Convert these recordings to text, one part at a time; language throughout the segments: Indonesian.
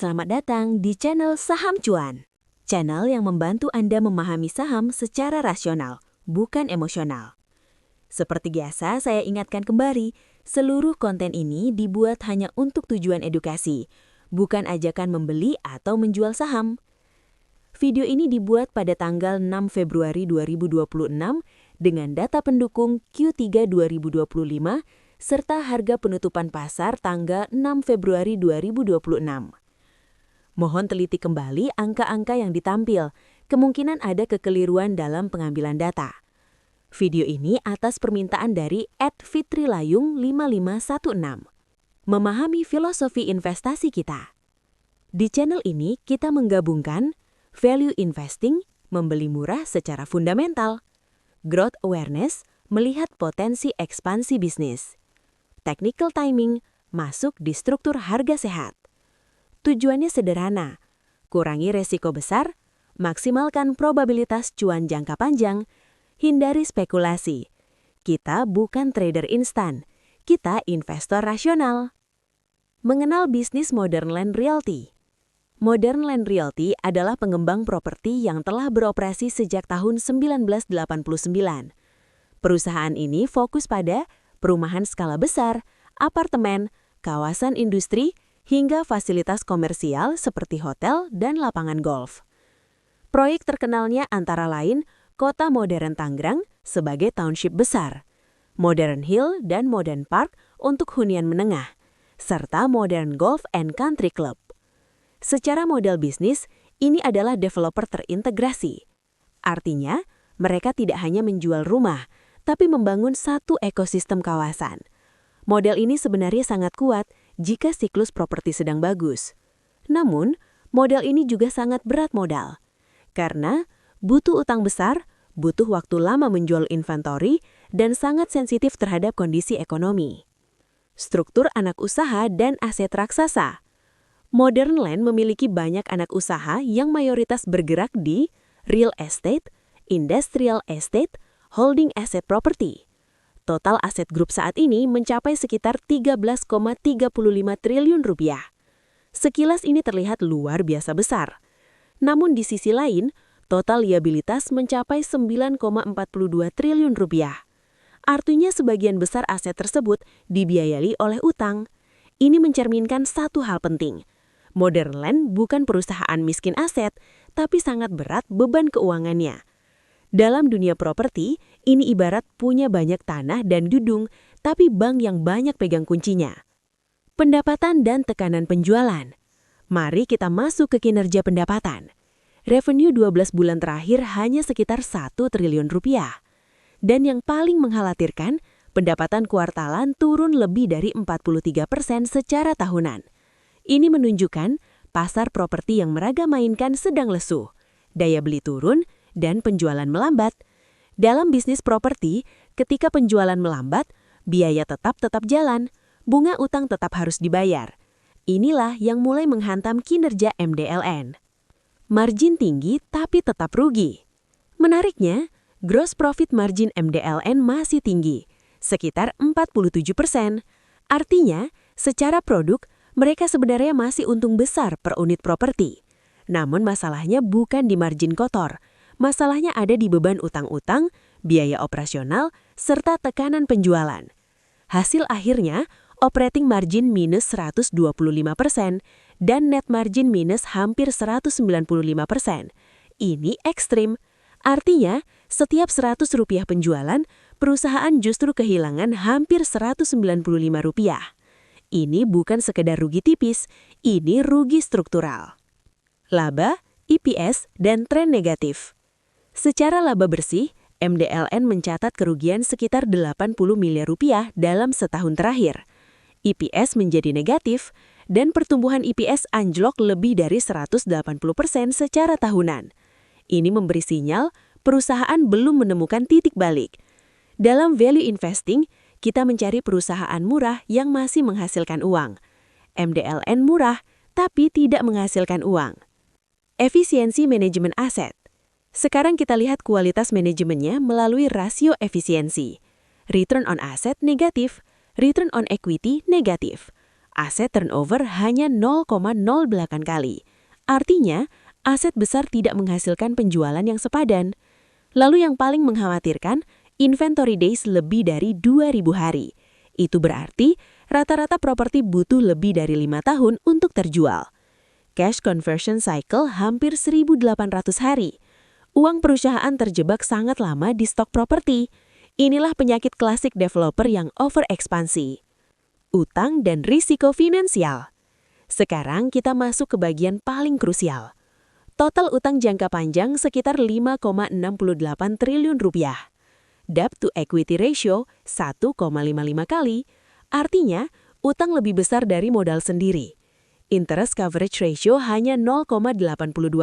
selamat datang di channel Saham Cuan. Channel yang membantu Anda memahami saham secara rasional, bukan emosional. Seperti biasa, saya ingatkan kembali, seluruh konten ini dibuat hanya untuk tujuan edukasi, bukan ajakan membeli atau menjual saham. Video ini dibuat pada tanggal 6 Februari 2026 dengan data pendukung Q3 2025 serta harga penutupan pasar tanggal 6 Februari 2026. Mohon teliti kembali angka-angka yang ditampil, kemungkinan ada kekeliruan dalam pengambilan data. Video ini atas permintaan dari @fitrilayung5516. Memahami filosofi investasi kita. Di channel ini kita menggabungkan value investing, membeli murah secara fundamental, growth awareness, melihat potensi ekspansi bisnis, technical timing, masuk di struktur harga sehat. Tujuannya sederhana, kurangi resiko besar, maksimalkan probabilitas cuan jangka panjang, hindari spekulasi. Kita bukan trader instan, kita investor rasional. Mengenal bisnis Modern Land Realty. Modern Land Realty adalah pengembang properti yang telah beroperasi sejak tahun 1989. Perusahaan ini fokus pada perumahan skala besar, apartemen, kawasan industri, hingga fasilitas komersial seperti hotel dan lapangan golf. Proyek terkenalnya antara lain Kota Modern Tangerang sebagai township besar, Modern Hill dan Modern Park untuk hunian menengah, serta Modern Golf and Country Club. Secara model bisnis, ini adalah developer terintegrasi. Artinya, mereka tidak hanya menjual rumah, tapi membangun satu ekosistem kawasan. Model ini sebenarnya sangat kuat jika siklus properti sedang bagus. Namun, model ini juga sangat berat modal. Karena butuh utang besar, butuh waktu lama menjual inventory, dan sangat sensitif terhadap kondisi ekonomi. Struktur anak usaha dan aset raksasa. Modern Land memiliki banyak anak usaha yang mayoritas bergerak di real estate, industrial estate, holding asset property. Total aset grup saat ini mencapai sekitar 13,35 triliun rupiah. Sekilas ini terlihat luar biasa besar. Namun di sisi lain, total liabilitas mencapai 9,42 triliun rupiah. Artinya sebagian besar aset tersebut dibiayai oleh utang. Ini mencerminkan satu hal penting. Modern Land bukan perusahaan miskin aset, tapi sangat berat beban keuangannya. Dalam dunia properti, ini ibarat punya banyak tanah dan gedung, tapi bank yang banyak pegang kuncinya. Pendapatan dan tekanan penjualan. Mari kita masuk ke kinerja pendapatan. Revenue 12 bulan terakhir hanya sekitar 1 triliun rupiah. Dan yang paling mengkhawatirkan, pendapatan kuartalan turun lebih dari 43% secara tahunan. Ini menunjukkan pasar properti yang mereka mainkan sedang lesu, daya beli turun, dan penjualan melambat. Dalam bisnis properti, ketika penjualan melambat, biaya tetap jalan, bunga utang tetap harus dibayar. Inilah yang mulai menghantam kinerja MDLN. Margin tinggi tapi tetap rugi. Menariknya, gross profit margin MDLN masih tinggi, sekitar 47%. Artinya, secara produk, mereka sebenarnya masih untung besar per unit properti. Namun masalahnya bukan di margin kotor. Masalahnya ada di beban utang-utang, biaya operasional, serta tekanan penjualan. Hasil akhirnya, operating margin minus 125% dan net margin minus hampir 195%. Ini ekstrim. Artinya, setiap 100 rupiah penjualan, perusahaan justru kehilangan hampir 195 rupiah. Ini bukan sekedar rugi tipis, ini rugi struktural. Laba, EPS, dan tren negatif. Secara laba bersih, MDLN mencatat kerugian sekitar 80 miliar rupiah dalam setahun terakhir. EPS menjadi negatif, dan pertumbuhan EPS anjlok lebih dari 180% secara tahunan. Ini memberi sinyal perusahaan belum menemukan titik balik. Dalam value investing, kita mencari perusahaan murah yang masih menghasilkan uang. MDLN murah, tapi tidak menghasilkan uang. Efisiensi manajemen aset. Sekarang kita lihat kualitas manajemennya melalui rasio efisiensi. Return on asset negatif, return on equity negatif. Aset turnover hanya 0,08 kali. Artinya, aset besar tidak menghasilkan penjualan yang sepadan. Lalu yang paling mengkhawatirkan, inventory days lebih dari 2.000 hari. Itu berarti rata-rata properti butuh lebih dari 5 tahun untuk terjual. Cash conversion cycle hampir 1.800 hari. Uang perusahaan terjebak sangat lama di stok properti. Inilah penyakit klasik developer yang overekspansi. Utang dan risiko finansial. Sekarang kita masuk ke bagian paling krusial. Total utang jangka panjang sekitar 5,68 triliun rupiah. Debt to equity ratio 1,55 kali, artinya utang lebih besar dari modal sendiri. Interest coverage ratio hanya 0,82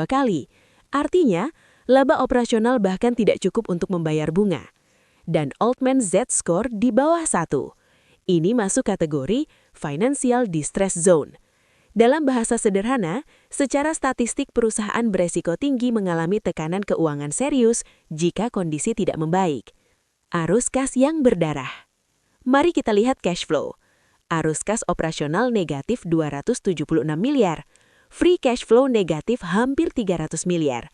kali, artinya laba operasional bahkan tidak cukup untuk membayar bunga. Dan Altman Z-score di bawah 1. Ini masuk kategori Financial Distress Zone. Dalam bahasa sederhana, secara statistik perusahaan beresiko tinggi mengalami tekanan keuangan serius jika kondisi tidak membaik. Arus kas yang berdarah. Mari kita lihat cash flow. Arus kas operasional negatif 276 miliar. Free cash flow negatif hampir 300 miliar.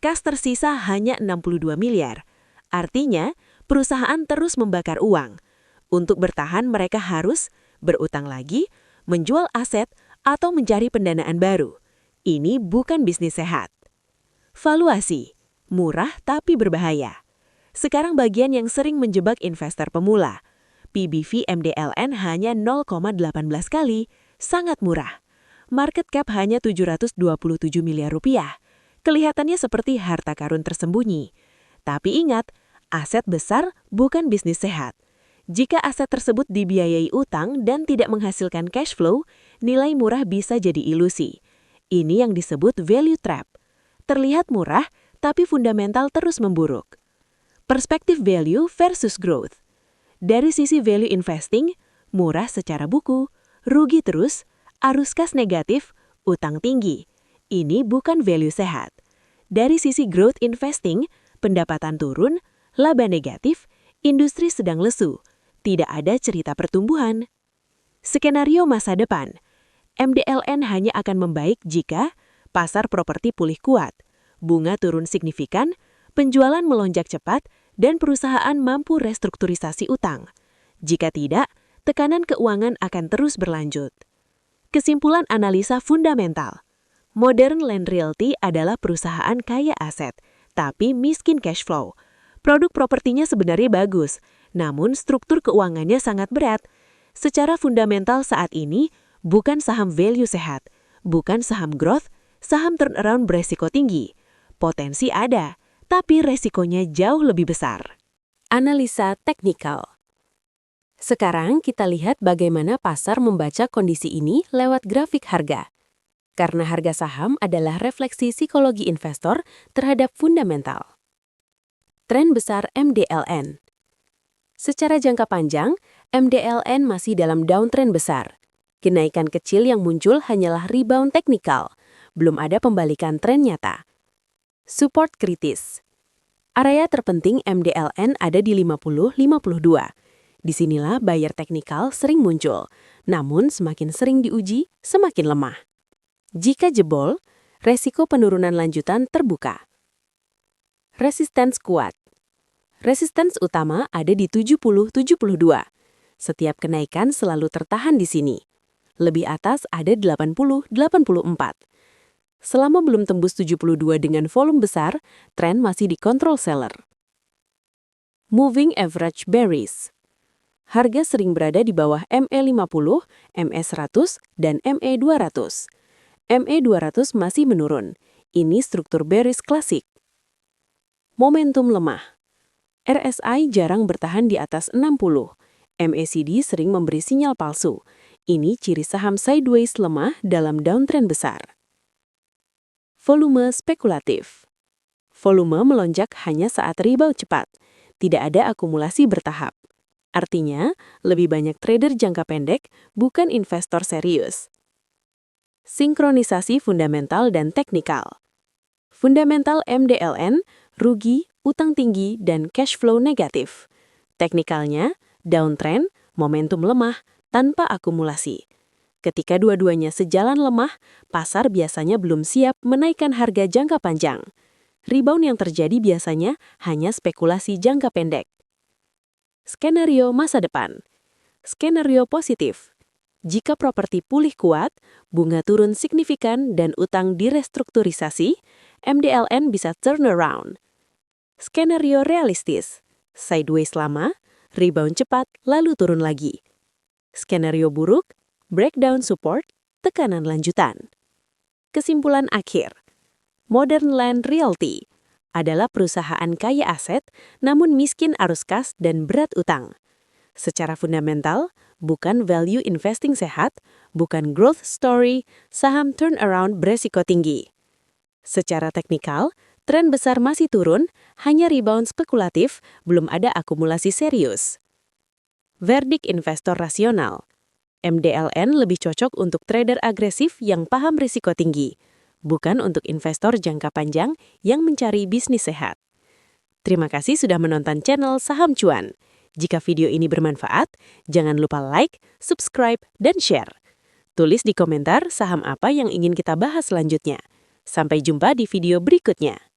Kas tersisa hanya 62 miliar. Artinya, perusahaan terus membakar uang. Untuk bertahan mereka harus berutang lagi, menjual aset, atau mencari pendanaan baru. Ini bukan bisnis sehat. Valuasi, murah tapi berbahaya. Sekarang bagian yang sering menjebak investor pemula. PBV MDLN hanya 0,18 kali, sangat murah. Market cap hanya 727 miliar rupiah. Kelihatannya seperti harta karun tersembunyi. Tapi ingat, aset besar bukan bisnis sehat. Jika aset tersebut dibiayai utang dan tidak menghasilkan cash flow, nilai murah bisa jadi ilusi. Ini yang disebut value trap. Terlihat murah, tapi fundamental terus memburuk. Perspektif value versus growth. Dari sisi value investing, murah secara buku, rugi terus, arus kas negatif, utang tinggi. Ini bukan value sehat. Dari sisi growth investing, pendapatan turun, laba negatif, industri sedang lesu. Tidak ada cerita pertumbuhan. Skenario masa depan. MDLN hanya akan membaik jika pasar properti pulih kuat, bunga turun signifikan, penjualan melonjak cepat, dan perusahaan mampu restrukturisasi utang. Jika tidak, tekanan keuangan akan terus berlanjut. Kesimpulan analisa fundamental. Modern Land Realty adalah perusahaan kaya aset, tapi miskin cash flow. Produk propertinya sebenarnya bagus, namun struktur keuangannya sangat berat. Secara fundamental saat ini, bukan saham value sehat, bukan saham growth, saham turnaround beresiko tinggi. Potensi ada, tapi resikonya jauh lebih besar. Analisa teknikal. Sekarang kita lihat bagaimana pasar membaca kondisi ini lewat grafik harga. Karena harga saham adalah refleksi psikologi investor terhadap fundamental. Tren besar MDLN. Secara jangka panjang, MDLN masih dalam downtrend besar. Kenaikan kecil yang muncul hanyalah rebound teknikal, belum ada pembalikan tren nyata. Support kritis. Area terpenting MDLN ada di 50-52. Disinilah buyer teknikal sering muncul, namun semakin sering diuji, semakin lemah. Jika jebol, resiko penurunan lanjutan terbuka. Resistance kuat. Resistance utama ada di 70-72. Setiap kenaikan selalu tertahan di sini. Lebih atas ada 80-84. Selama belum tembus 72 dengan volume besar, tren masih dikontrol seller. Moving average bearish. Harga sering berada di bawah ME50, ME100, dan ME200. ME200 masih menurun. Ini struktur bearish klasik. Momentum lemah. RSI jarang bertahan di atas 60. MACD sering memberi sinyal palsu. Ini ciri saham sideways lemah dalam downtrend besar. Volume spekulatif. Volume melonjak hanya saat rebound cepat. Tidak ada akumulasi bertahap. Artinya, lebih banyak trader jangka pendek, bukan investor serius. Sinkronisasi fundamental dan teknikal. Fundamental MDLN, rugi, utang tinggi, dan cash flow negatif. Teknikalnya, downtrend, momentum lemah, tanpa akumulasi. Ketika dua-duanya sejalan lemah, pasar biasanya belum siap menaikkan harga jangka panjang. Rebound yang terjadi biasanya hanya spekulasi jangka pendek. Skenario masa depan. Skenario positif. Jika properti pulih kuat, bunga turun signifikan dan utang direstrukturisasi, MDLN bisa turn around. Skenario realistis. Sideways lama, rebound cepat, lalu turun lagi. Skenario buruk, breakdown support, tekanan lanjutan. Kesimpulan akhir. Modern Land Realty adalah perusahaan kaya aset, namun miskin arus kas dan berat utang. Secara fundamental, bukan value investing sehat, bukan growth story, saham turnaround beresiko tinggi. Secara teknikal, tren besar masih turun, hanya rebound spekulatif, belum ada akumulasi serius. Verdik investor rasional. MDLN lebih cocok untuk trader agresif yang paham risiko tinggi, bukan untuk investor jangka panjang yang mencari bisnis sehat. Terima kasih sudah menonton channel Saham Cuan. Jika video ini bermanfaat, jangan lupa like, subscribe, dan share. Tulis di komentar saham apa yang ingin kita bahas selanjutnya. Sampai jumpa di video berikutnya.